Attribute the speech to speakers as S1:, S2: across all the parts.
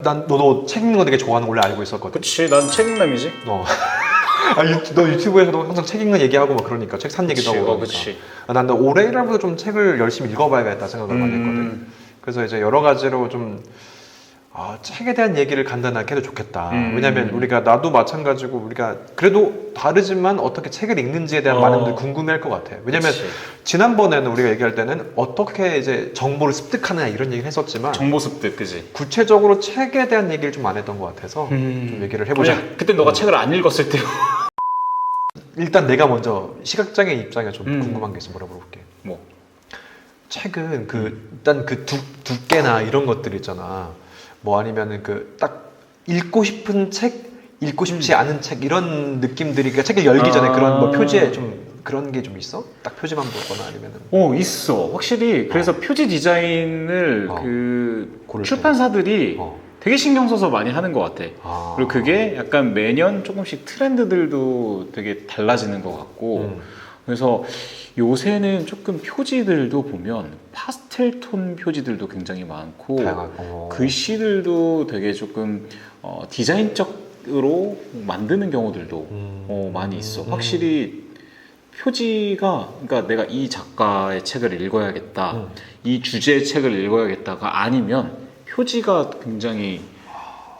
S1: 난 너도 책 읽는 거 되게 좋아하는 거 원래 알고 있었거든.
S2: 그치, 난 책임남이지.
S1: 너 유튜브에서도 항상 책 읽는 얘기하고 막 그러니까 책 산 얘기도 하고 그러니까.
S2: 그치.
S1: 난 올해라도 좀 책을 열심히 읽어봐야겠다 생각을 많이 했거든. 그래서 이제 여러 가지로 좀 책에 대한 얘기를 간단하게 해도 좋겠다. 왜냐면 우리가 나도 마찬가지고 우리가 그래도 다르지만 어떻게 책을 읽는지에 대한 많은 분들이 궁금해할 것 같아. 왜냐면
S2: 그치.
S1: 지난번에는 우리가 얘기할 때는 어떻게 이제 정보를 습득하느냐 이런 얘기를 했었지만
S2: 정보 습득, 그지?
S1: 구체적으로 책에 대한 얘기를 좀 안 했던 것 같아서 좀 얘기를 해보자.
S2: 그때 너가 책을 안 읽었을 때.
S1: 일단 내가 먼저 시각장애 입장에 좀 궁금한 게 있어 물어볼게.
S2: 뭐?
S1: 책은 일단 그 두께나 이런 것들 있잖아. 뭐 아니면은 딱 읽고 싶은 책, 읽고 싶지 않은 책 이런 느낌들이 그러니까 책을 열기 전에 그런 뭐 표지에 좀 그런 게 좀 있어? 딱 표지만 보거나 아니면은.
S2: 있어. 확실히 그래서 표지 디자인을
S1: 고를
S2: 출판사들이 되게 신경 써서 많이 하는 것 같아.
S1: 아.
S2: 그리고 그게 약간 매년 조금씩 트렌드들도 되게 달라지는 것 같고. 그래서 요새는 조금 표지들도 보면 파스텔 톤 표지들도 굉장히 많고
S1: 다양하고.
S2: 글씨들도 되게 조금 디자인적으로 만드는 경우들도 많이 있어. 확실히 표지가 그러니까 내가 이 작가의 책을 읽어야겠다, 이 주제의 책을 읽어야겠다가 아니면 표지가 굉장히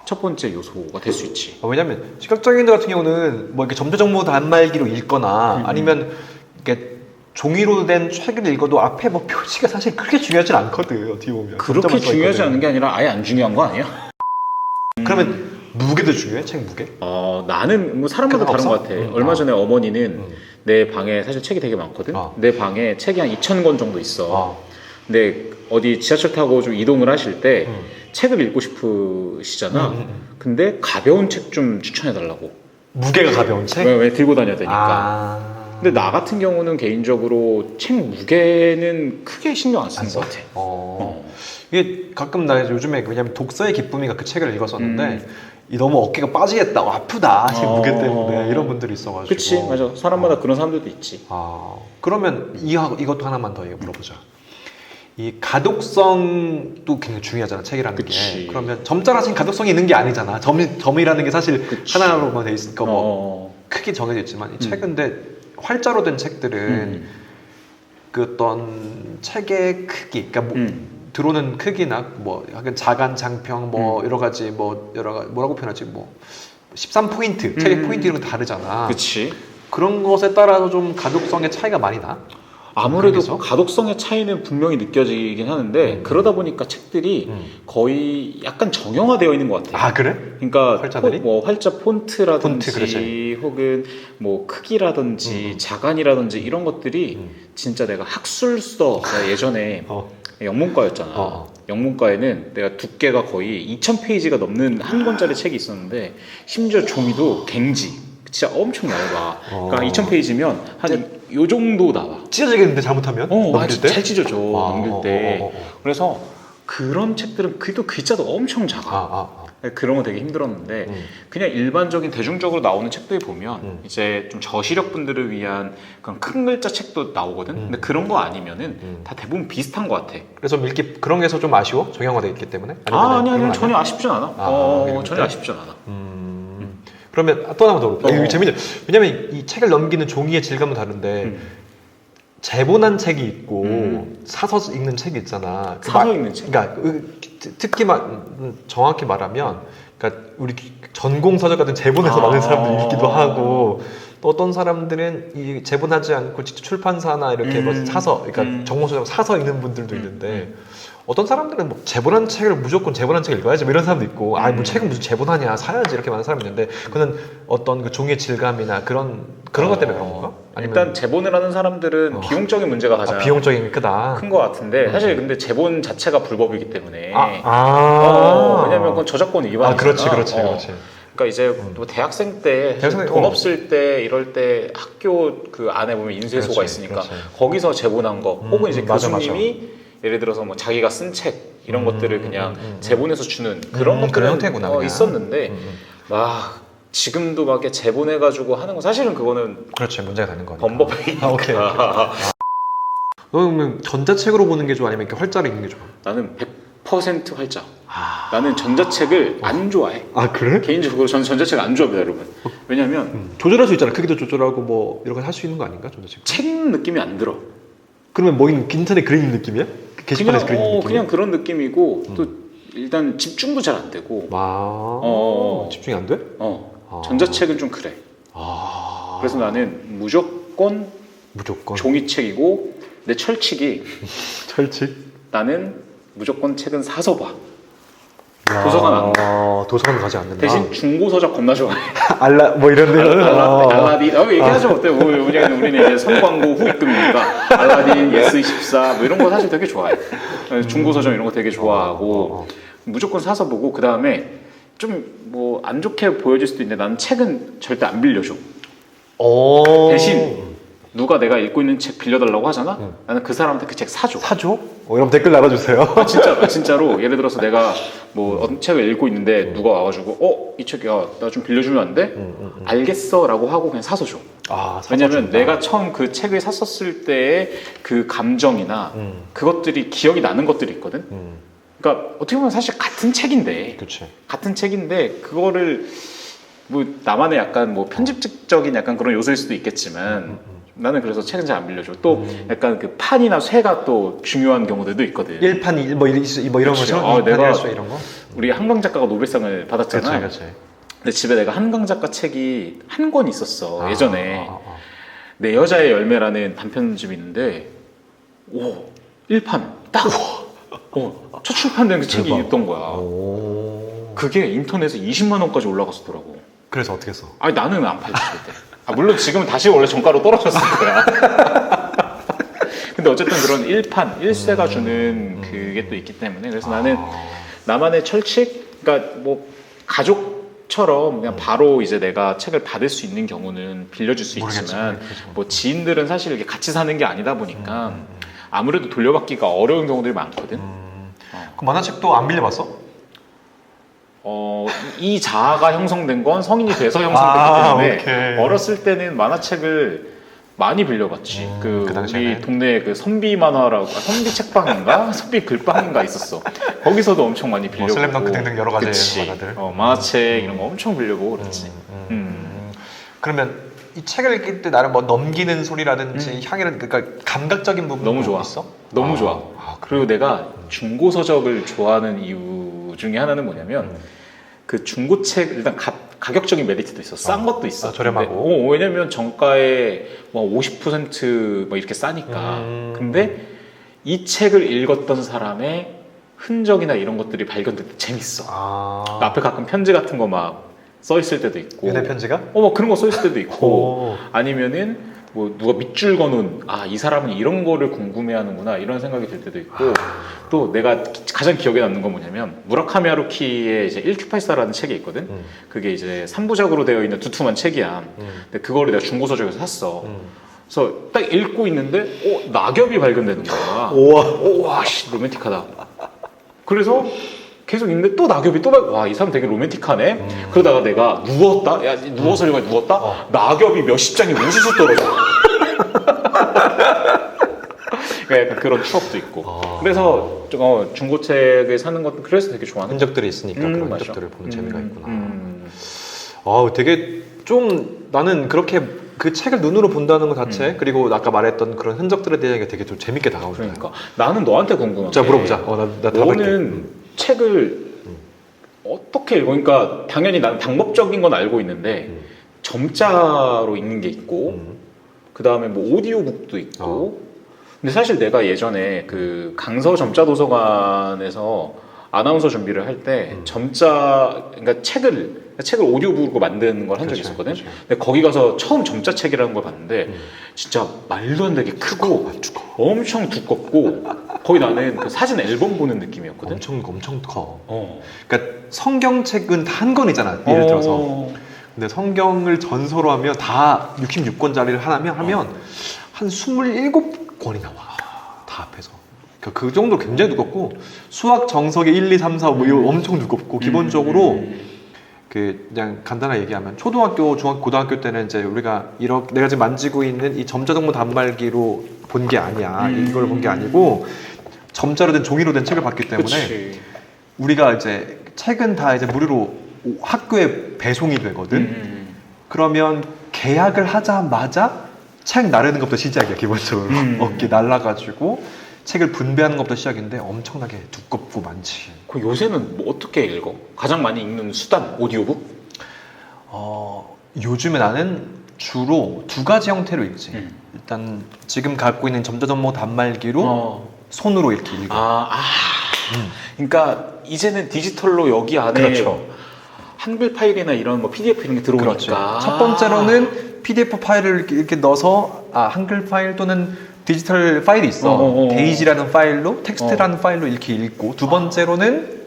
S2: 첫 번째 요소가 될 수 있지.
S1: 왜냐면 시각장애인들 같은 경우는 뭐 이렇게 점자 정보 단말기로 읽거나 아니면 이렇게 종이로 된 책을 읽어도 앞에 뭐 표지가 사실 그렇게 중요하진 않거든. 어떻게 보면
S2: 그렇게 중요하지 않은 게 아니라 아예 안 중요한 거 아니야?
S1: 그러면 무게도 중요해? 책 무게?
S2: 나는 뭐 사람마다 다른 것 같아. 얼마 전에 어머니는 내 방에 사실 책이 되게 많거든. 내 방에 책이 한 2,000권 정도 있어. 근데 어디 지하철 타고 좀 이동을 하실 때 책을 읽고 싶으시잖아. 근데 가벼운 책 좀 추천해 달라고.
S1: 무게가 가벼운 책?
S2: 왜 들고 다녀야 되니까. 근데 나 같은 경우는 개인적으로 책 무게는 크게 신경 안 쓰는 것 같아.
S1: 이게 가끔 나 요즘에 왜냐면 독서의 기쁨이가 그 책을 읽었었는데 이 너무 어깨가 빠지겠다, 아프다, 책 무게 때문에 이런 분들이 있어가지고.
S2: 그치, 맞아. 사람마다 그런 사람들도 있지.
S1: 그러면 이것도 하나만 더 물어보자. 이 가독성도 굉장히 중요하잖아, 책이라는
S2: 그치.
S1: 게. 그러면 점자라 책 가독성이 있는 게 아니잖아. 점이라는 게 사실
S2: 그치.
S1: 하나로만 돼 있으니까 뭐 크게 정해져 있지만 이 책은 근데 활자로 된 책들은 그 어떤 책의 크기, 그러니까 뭐 들어오는 크기나 뭐 약간 자간, 장평, 뭐 여러 가지 뭐라고 표현하지, 뭐 13포인트, 책의 포인트 이런 거 다르잖아.
S2: 그치.
S1: 그런 것에 따라서 좀 가독성의 차이가 많이 나?
S2: 아무래도 가독성의 차이는 분명히 느껴지긴 하는데 그러다 보니까 책들이 거의 약간 정형화되어 있는 것 같아요.
S1: 그래?
S2: 그러니까
S1: 활자들이?
S2: 활자 폰트라든지
S1: 폰트, 그렇지.
S2: 혹은 뭐 크기라든지 자간이라든지 이런 것들이 진짜 내가 학술서 내가 예전에 영문과였잖아. 영문과에는 내가 두께가 거의 2,000페이지가 넘는 한 권짜리 책이 있었는데 심지어 종이도 갱지 진짜 엄청 얇아. 그러니까 2,000페이지면 한 요 정도 나와.
S1: 찢어지겠는데 잘못하면? 넘길 때?
S2: 잘 찢어져 넘길 때. 그래서 그런 책들은 그래도 글자도 엄청 작아. 그런 거 되게 힘들었는데 그냥 일반적인 대중적으로 나오는 책들 보면 이제 좀 저시력 분들을 위한 그런 큰 글자 책도 나오거든. 근데 그런 거 아니면은 다 대부분 비슷한 것 같아.
S1: 그래서 읽기 그런 게서 좀 아쉬워? 정형화돼 있기 때문에?
S2: 아니야 전혀 아쉽진 않아. 전혀 아쉽진 않아.
S1: 그러면 또 하나 더 물어볼게. 이거 재밌네. 왜냐면 이 책을 넘기는 종이의 질감은 다른데 제본한 책이 있고 사서 읽는 책이 있잖아.
S2: 사서 읽는 책.
S1: 그러니까 특히 정확히 말하면, 그러니까 우리 전공서적 같은 제본에서 많은 사람들이 읽기도 하고, 또 어떤 사람들은 이 제본하지 않고 직접 출판사나 이렇게 뭐 사서, 그러니까 전공서적 사서 읽는 분들도 있는데. 어떤 사람들은 뭐 제본한 책을 무조건 제본한 책을 읽어야지 뭐 이런 사람도 있고, 뭐 책은 무슨 제본하냐, 사야지 이렇게 많은 사람이 있는데, 그거는 어떤 그 종이의 질감이나 그런 것 때문에 그런 건가? 아니면
S2: 일단 제본을 하는 사람들은 비용적인 문제가 가장
S1: 비용적인 게 크다.
S2: 큰 것 같은데 사실 근데 제본 자체가 불법이기 때문에 왜냐면 그건 저작권 위반이잖아.
S1: 그렇지.
S2: 그러니까 이제 뭐 대학생 때 돈 없을 때 이럴 때 학교 그 안에 보면 인쇄소가 있으니까 거기서 제본한 거 혹은 이제 교수님이 예를 들어서 뭐 자기가 쓴 책 이런 것들을 그냥 제본해서 주는 그런 것들은
S1: 형태구나,
S2: 있었는데 지금도 막 이렇게 제본해가지고 하는 거 사실은 그거는
S1: 그렇지, 문제가 되는 거니까.
S2: 범법이니까.
S1: 오케이. 그러면 전자책으로 보는 게 좋아, 아니면 이렇게 활자로 읽는 게 좋아?
S2: 나는 100% 활자. 나는 전자책을 안 좋아해.
S1: 아 그래?
S2: 개인적으로 저는 전자책 안 좋아합니다, 여러분. 왜냐면
S1: 조절할 수 있잖아. 크기도 조절하고 뭐 이런 거 할 수 있는 거 아닌가? 전자책.
S2: 책 느낌이 안 들어.
S1: 그러면 뭐 인터넷 글에 있는 느낌이야? 게시판에서 글에 있는 느낌?
S2: 그냥 그런 느낌이고 또 일단 집중도 잘 안 되고.
S1: 집중이 안 돼?
S2: 전자책은 좀 그래. 그래서 나는 무조건 종이책이고 내 철칙이
S1: 철칙?
S2: 나는 무조건 책은 사서 봐. 도서관 안 가.
S1: 도서관 가지 않는다.
S2: 대신 중고서적 겁나 좋아해.
S1: 뭐 이런 데는
S2: 알라딘. 얘기하죠. 어때? 우리는 이제 선광고 후입금이니까 알라딘, 예스24 뭐 이런 거 사실 되게 좋아해. 중고서점 이런 거 되게 좋아하고 무조건 사서 보고 그 다음에 좀 뭐 안 좋게 보여질 수도 있는데 나는 책은 절대 안 빌려줘. 대신 누가 내가 읽고 있는 책 빌려달라고 하잖아? 나는 그 사람한테 그 책 사줘.
S1: 이러면 댓글 달아주세요.
S2: 진짜로. 예를 들어서 내가 뭐 어떤 책을 읽고 있는데 누가 와가지고 이 책 야 나 좀 빌려주면 안 돼? 알겠어 라고 하고 그냥 사서 줘. 왜냐면 내가 처음 그 책을 샀었을 때의 그 감정이나 그것들이 기억이 나는 것들이 있거든. 그러니까 어떻게 보면 사실 같은 책인데 그거를 뭐 나만의 약간 뭐 편집적인 약간 그런 요소일 수도 있겠지만 나는 그래서 책은 잘 안 빌려줘. 또 약간 그 판이나 쇠가 또 중요한 경우들도 있거든.
S1: 1판 뭐 이런 거죠?
S2: 내가
S1: 이런 거?
S2: 우리 한강 작가가 노벨상을 받았잖아.
S1: 그치.
S2: 근데 집에 내가 한강 작가 책이 한 권 있었어. 예전에 내 여자의 열매라는 단편집이 있는데 1판 딱 첫 출판된 그 책이 있던 거야. 그게 인터넷에 20만 원까지 올라갔었더라고.
S1: 그래서 어떻게 했어?
S2: 아니 나는 안 팔렸을 때. 물론 지금은 다시 원래 정가로 떨어졌을 거야. 근데 어쨌든 그런 1판, 1세가 주는 그게 또 있기 때문에 그래서 나는 나만의 철칙, 그러니까 뭐 가족처럼 그냥 바로 이제 내가 책을 받을 수 있는 경우는 빌려줄 수 있지만 뭐 지인들은 사실 이렇게 같이 사는 게 아니다 보니까 아무래도 돌려받기가 어려운 경우들이 많거든.
S1: 그 만화책도 안 빌려봤어?
S2: 이 자아가 형성된 건 성인이 돼서 형성됐기 때문에
S1: 오케이.
S2: 어렸을 때는 만화책을 많이 빌려봤지.
S1: 그 당시에는?
S2: 우리 동네에 그 선비 만화라고 선비 책방인가 선비 글방인가 있었어. 거기서도 엄청 많이 빌려보고.
S1: 슬램덩크 등등 여러 가지
S2: 그치.
S1: 만화들.
S2: 만화책 이런 거 엄청 빌려보고 그랬지.
S1: 그러면 이 책을 읽을 때 나를 뭐 넘기는 소리라든지 향이라든지 그러니까 감각적인 부분
S2: 너무 좋아.
S1: 있어?
S2: 너무 좋아. 그리고 내가 중고서적을 좋아하는 이유 중에 하나는 뭐냐면 그 중고책 일단 가격적인 메리트도 있어. 싼 것도 있어.
S1: 저렴하고.
S2: 왜냐면 정가에 뭐 50%뭐 이렇게 싸니까. 근데 이 책을 읽었던 사람의 흔적이나 이런 것들이 발견될 때 재밌어. 그러니까 앞에 가끔 편지 같은 거 막 써 있을 때도 있고.
S1: 연애 편지가?
S2: 뭐 그런 거 써 있을 때도 있고. 아니면은 뭐 누가 밑줄 거는 이 사람은 이런 거를 궁금해하는구나 이런 생각이 들 때도 있고. 또 내가 가장 기억에 남는 건 뭐냐면 무라카미 하루키의 이제 1Q84라는 책이 있거든. 그게 이제 3부작으로 되어 있는 두툼한 책이야. 근데 그거를 내가 중고서적에서 샀어. 그래서 딱 읽고 있는데 낙엽이 발견되는 거야. 와, 씨, 로맨틱하다. 그래서 계속 있는데 또 낙엽이 이 사람 되게 로맨틱하네. 그러다가 내가 누웠다. 누워서 읽어 누웠다. 낙엽이 몇십 장이 우수수 떨어져. 약간 그런 추억도 있고. 그래서 중고책을 사는 것도 그래서 되게 좋아하는.
S1: 흔적들이 있으니까 그런
S2: 맞아.
S1: 흔적들을 보는 재미가 있구나. 되게 좀 나는 그렇게 그 책을 눈으로 본다는 것 자체 그리고 아까 말했던 그런 흔적들에 대한 게 되게 좀 재밌게 다가오잖아.
S2: 그러니까 나는 너한테 궁금한 게.
S1: 자 물어보자. 나
S2: 너는 책을 어떻게 읽어? 그러니까 당연히 난 방법적인 건 알고 있는데 점자로 읽는 게 있고 그 다음에 뭐 오디오북도 있고. 근데 사실 내가 예전에 그 강서 점자 도서관에서 아나운서 준비를 할 때 그러니까 책을 오디오북으로 만드는 걸 한 적이 있었거든. 근데 거기 가서 처음 점자책이라는 걸 봤는데 진짜 말도 안 되게 크고 엄청 두껍고 거의 나는 그 사진 앨범 보는 느낌이었거든.
S1: 엄청 커. 그러니까 성경책은 다 한 권이잖아. 예를 들어서. 근데 성경을 전서로 하면 다 66권짜리를 하면 한 27권이 나와. 다 합해서. 그 정도로 굉장히 두껍고 수학 정석의 1, 2, 3, 4, 5 이거 엄청 두껍고 기본적으로 그냥 간단하게 얘기하면 초등학교, 중학교, 고등학교 때는 이제 우리가 이렇게 내가 지금 만지고 있는 이 점자동무 단말기로 본 게 아니야. 이걸 본 게 아니고 점자로 된 종이로 된 책을 봤기 때문에
S2: 그치.
S1: 우리가 이제 책은 다 이제 무료로 학교에 배송이 되거든. 그러면 계약을 하자마자 책 나르는 것부터 시작이야 기본적으로. 어깨 날라가지고 책을 분배하는 것부터 시작인데 엄청나게 두껍고 많지.
S2: 그럼 요새는 뭐 어떻게 읽어? 가장 많이 읽는 수단 오디오북?
S1: 요즘에 나는 주로 두 가지 형태로 읽지. 일단 지금 갖고 있는 점자전모 단말기로 손으로 이렇게 읽어.
S2: 그러니까 이제는 디지털로 여기 안에
S1: 그렇죠.
S2: 한글 파일이나 이런 뭐 PDF 이런 게 들어오니까.
S1: 그렇죠. 첫 번째로는 PDF 파일을 이렇게 넣어서 한글 파일 또는 디지털 파일이 있어. 데이지라는 파일로 텍스트라는 파일로 이렇게 읽고 두 번째로는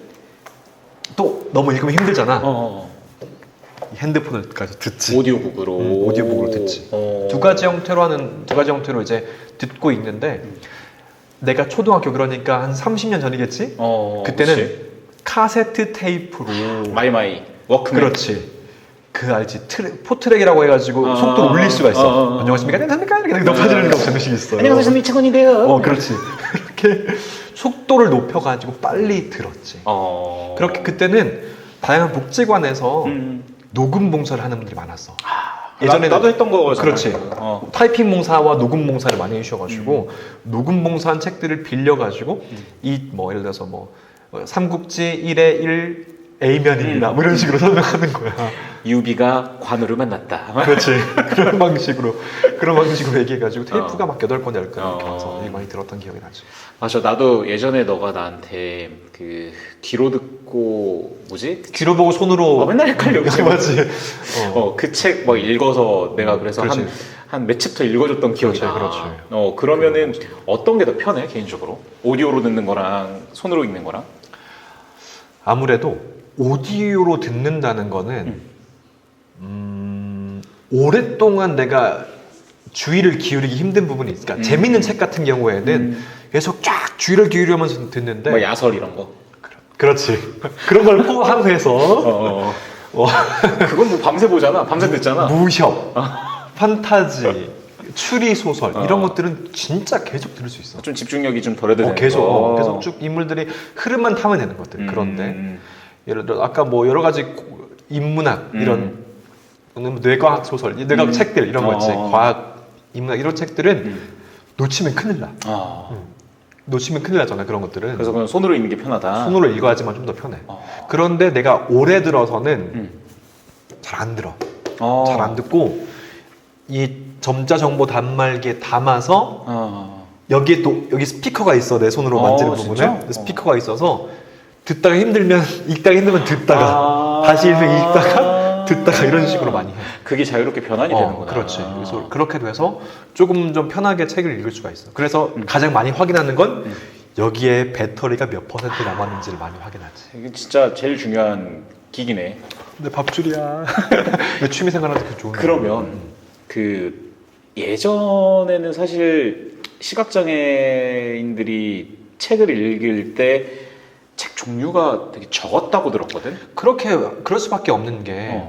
S1: 또 너무 읽으면 힘들잖아. 핸드폰을까지 듣지.
S2: 오디오북으로.
S1: 오디오북으로 듣지. 두 가지 형태로 이제 듣고 있는데 내가 초등학교 그러니까 한 30년 전이겠지? 그때는
S2: 그치.
S1: 카세트 테이프로
S2: 마이마이 워크맨.
S1: 그렇지. 그 알지? 포트랙이라고 해가지고 속도를 올릴 수가 있어. 안녕하십니까? 안녕하십니까? 이렇게 높아지는 방식이 있어요.
S2: 안녕하세요, 미채권인데요.
S1: 그렇지. 이렇게 속도를 높여가지고 빨리 들었지. 그렇게 그때는 다양한 복지관에서 녹음 봉사를 하는 분들이 많았어.
S2: 예전에 나도 했던 거잖아.
S1: 그렇지. 타이핑 봉사와 녹음 봉사를 많이 해주셔가지고 녹음 봉사한 책들을 빌려가지고 이 뭐 예를 들어서 뭐 삼국지 1의 1 A면입니다. 뭐 이런 식으로 설명하는 거야.
S2: 유비가 관우를 만났다.
S1: 그렇지. 그런 방식으로 얘기해가지고 테이프가 막 8권 10권 이렇게 와서 많이 들었던 기억이 나지.
S2: 맞아. 나도 예전에 너가 나한테 그 귀로 듣고 뭐지?
S1: 귀로 보고 손으로
S2: 맨날 헷갈려.
S1: 맞지.
S2: 그 책 뭐 읽어서 내가 그래서 한 몇 챕터 읽어줬던 기억이 나.
S1: 그렇지.
S2: 그러면은 어떤 게 더 편해 개인적으로? 오디오로 듣는 거랑 손으로 읽는 거랑?
S1: 아무래도 오디오로 듣는다는 거는 오랫동안 내가 주의를 기울이기 힘든 부분이 있으니까 재밌는 책 같은 경우에는 계속 쫙 주의를 기울이면서 듣는데
S2: 뭐 야설 이런 거?
S1: 그렇지. 그런 걸 포함해서
S2: 그건 뭐 밤새 보잖아. 밤새 듣잖아.
S1: 무협, 판타지, 추리 소설 이런 것들은 진짜 계속 들을 수 있어.
S2: 좀 집중력이 좀 덜해도 되는
S1: 계속 쭉 인물들이 흐름만 타면 되는 것들. 그런데 예를 들어 아까 뭐 여러 가지 인문학 이런 뇌과학 소설, 뇌과학 책들 이런 거 있지. 과학, 인문학 이런 책들은 놓치면 큰일 나. 놓치면 큰일 나잖아 그런 것들은.
S2: 그래서 그냥 손으로 읽는 게 편하다.
S1: 손으로 읽어야지만 좀 더 편해. 그런데 내가 오래 들어서는 잘 안 들어. 잘 안 듣고 이 점자정보 단말기에 담아서 여기에 또 여기 스피커가 있어. 내 손으로 만지는 부분에 스피커가 있어서 듣다가 힘들면 읽다가 힘들면 듣다가 다시 읽다가 듣다가 이런 식으로 많이 해.
S2: 그게 자유롭게 변환이 되는구나.
S1: 그렇지. 그래서 그렇게 돼서 조금 좀 편하게 책을 읽을 수가 있어. 그래서 가장 많이 확인하는 건 여기에 배터리가 몇 퍼센트 남았는지를 많이 확인하지.
S2: 이게 진짜 제일 중요한 기기네.
S1: 근데 밥줄이야. 내 취미생활한테 그 좋은.
S2: 그러면 그 예전에는 사실 시각장애인들이 책을 읽을 때 책 종류가 되게 적었다고 들었거든.
S1: 그럴 수밖에 없는 게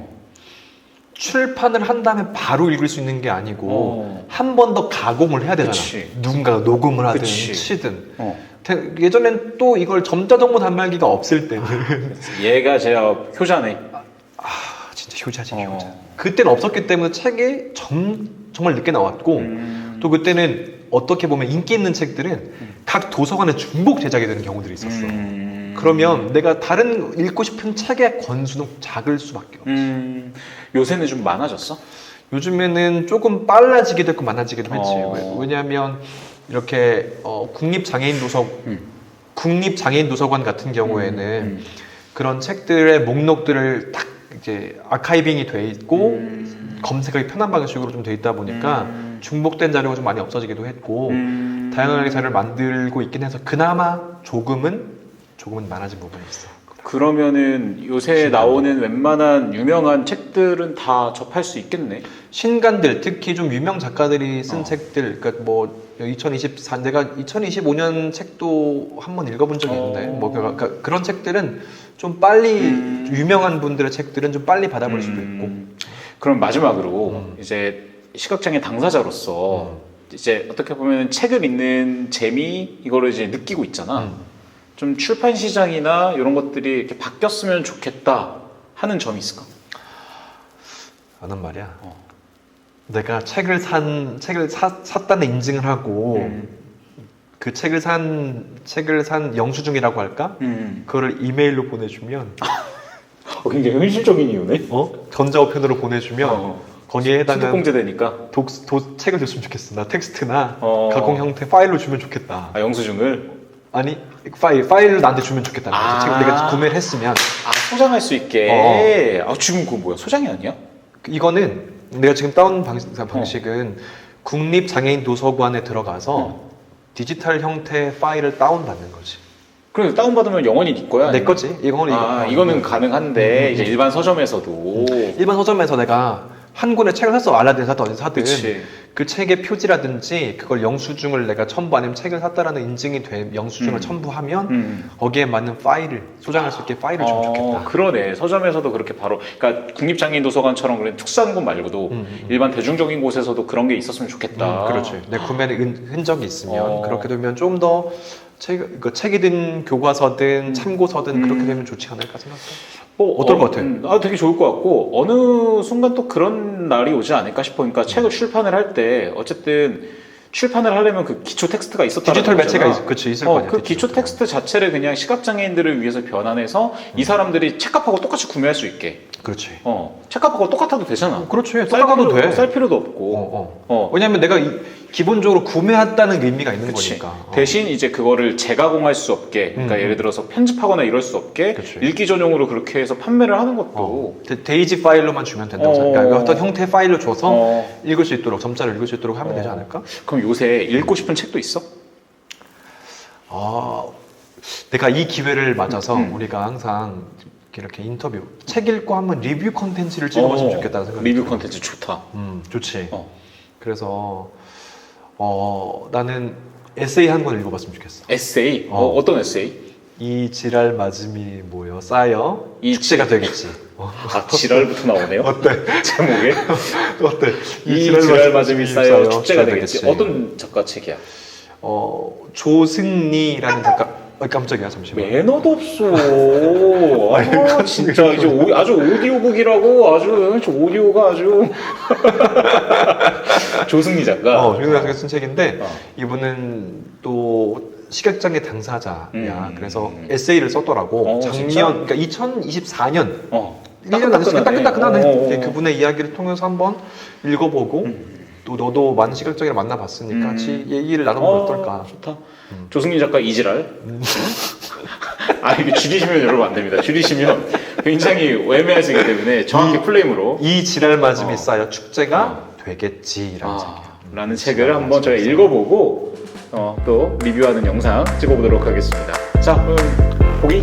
S1: 출판을 한 다음에 바로 읽을 수 있는 게 아니고 한 번 더 가공을 해야 되잖아.
S2: 그치.
S1: 누군가가 녹음을 하든
S2: 그치.
S1: 치든. 예전엔 또 이걸 점자정보 단말기가 없을 때는
S2: 얘가 제가 효자네.
S1: 진짜 효자지 효자. 그때는 없었기 때문에 책이 정말 늦게 나왔고 또 그때는 어떻게 보면 인기 있는 책들은 각 도서관에 중복 제작이 되는 경우들이 있었어. 그러면 내가 다른 읽고 싶은 책의 권수는 작을 수밖에 없지.
S2: 요새는 좀 많아졌어?
S1: 요즘에는 조금 빨라지기도 했고 많아지기도 했지. 왜냐하면 이렇게 국립장애인 도서관 같은 경우에는 그런 책들의 목록들을 딱 이제 아카이빙이 돼 있고 검색하기 편한 방식으로 좀 돼 있다 보니까 중복된 자료가 좀 많이 없어지기도 했고 다양하게 자료를 만들고 있긴 해서 그나마 조금은 많아진 부분이 있어.
S2: 그러면은 요새 나오는 웬만한 유명한 책들은 다 접할 수 있겠네.
S1: 신간들 특히 좀 유명 작가들이 쓴 책들, 그러니까 뭐 2024 내가 2025년 책도 한번 읽어본 적이 있는데 뭐 그러니까 그런 책들은 좀 빨리 유명한 분들의 책들은 좀 빨리 받아볼 수도 있고.
S2: 그럼 마지막으로 이제 시각장애 당사자로서 이제 어떻게 보면 책을 읽는 재미 이거를 이제 느끼고 있잖아. 좀 출판 시장이나 이런 것들이 이렇게 바뀌었으면 좋겠다 하는 점이 있을까?
S1: 나는 말이야. 내가 책을 샀다는 인증을 하고 그 책을 산 영수증이라고 할까? 그거를 이메일로 보내주면
S2: 굉장히 현실적인 이유네.
S1: 전자우편으로 보내주면 거기에 해당한
S2: 공제되니까
S1: 책을 줬으면 좋겠어. 나 텍스트나 가공 형태 파일로 주면 좋겠다.
S2: 영수증을?
S1: 아니 파일로 나한테 주면 좋겠다는 거지. 책을 내가 구매를 했으면
S2: 소장할 수 있게. 지금 그거 뭐야? 소장이 아니야?
S1: 이거는 내가 지금 다운 방식은 국립장애인도서관에 들어가서 디지털 형태 파일을 다운받는 거지.
S2: 그래 다운받으면 영원히 네 거야?
S1: 내 거지.
S2: 이거는 가능한데 이제 일반 서점에서도
S1: 일반 서점에서 내가 한 권의 책을 샀어. 알라딘 사든 어디 사든
S2: 그치.
S1: 그 책의 표지라든지 그걸 영수증을 내가 첨부 아니면 책을 샀다라는 인증이 된 영수증을 첨부하면 거기에 맞는 파일을 소장할 수 있게 파일을 주면 좋겠다.
S2: 그러네. 서점에서도 그렇게 바로 그러니까 국립장애인도서관처럼 그런 특수한 곳 말고도 일반 대중적인 곳에서도 그런 게 있었으면 좋겠다.
S1: 그렇지. 내 구매의 흔적이 있으면 그렇게 되면 좀 더 책이든 교과서든 참고서든 그렇게 되면 좋지 않을까 생각해. 어떨 것 같아?
S2: 되게 좋을 것 같고 어느 순간 또 그런 날이 오지 않을까 싶어. 그러니까 책을 출판을 할 때 어쨌든 출판을 하려면 그 기초 텍스트가 있었다는
S1: 디지털
S2: 거잖아.
S1: 매체가 있을 거 아니야.
S2: 그 기초 텍스트 자체를 그냥 시각장애인들을 위해서 변환해서 이 사람들이 책값하고 똑같이 구매할 수 있게.
S1: 그렇지.
S2: 책값하고 똑같아도 되잖아.
S1: 그렇지. 똑같아도 돼.
S2: 쌀 필요도 없고.
S1: 왜냐면 내가 기본적으로 구매했다는 의미가 있는
S2: 그치.
S1: 거니까.
S2: 대신 이제 그거를 재가공할 수 없게, 그러니까 예를 들어서 편집하거나 이럴 수 없게
S1: 그치.
S2: 읽기 전용으로 그렇게 해서 판매를 하는 것도
S1: 데이지 파일로만 주면 된다고 생각해. 그러니까 어떤 형태 파일로 줘서 읽을 수 있도록 점자를 읽을 수 있도록 하면 되지 않을까?
S2: 그럼 요새 읽고 싶은 책도 있어?
S1: 내가 이 기회를 맞아서 우리가 항상 이렇게 인터뷰, 책 읽고 한번 리뷰 컨텐츠를 찍어봤으면 좋겠다는 생각이
S2: 리뷰
S1: 들어.
S2: 컨텐츠 좋다.
S1: 좋지. 그래서 나는 에세이 한 권 읽어봤으면 좋겠어.
S2: 에세이? 어떤 에세이?
S1: 이 지랄 맞음이 모여 쌓여 축제가 되겠지.
S2: 지랄부터 나오네요.
S1: 어때?
S2: 제목에?
S1: 어때?
S2: 이 지랄 맞음이 쌓여 축제가 되겠지. 어떤 작가 책이야?
S1: 조승리라는 작가. 깜짝이야, 잠시만.
S2: 매너도 없어. 진짜 이제 아주 오디오북이라고 아주 오디오가 아주 조승리 작가.
S1: 조승리 작가가 쓴 책인데 이분은 또 시각장애 당사자야. 그래서 에세이를 썼더라고. 작년, 그러니까 2024년. 1년 안에 따끈따끈하네. 그분의 이야기를 통해서 한번 읽어보고 또 너도 많은 시각장애를 만나봤으니까 같이 얘기를 나눠보면 어떨까.
S2: 좋다. 조승리 작가 이지랄. 이거 줄이시면 여러분 안 됩니다. 줄이시면 굉장히 애매하시기 때문에 정확히 플레임으로
S1: 이 지랄 맞음이 쌓여 축제가 되겠지라는 책이야.
S2: 라는 책을 한번 저희가 읽어보고 또 리뷰하는 영상 찍어보도록 하겠습니다. 자, 그럼 보기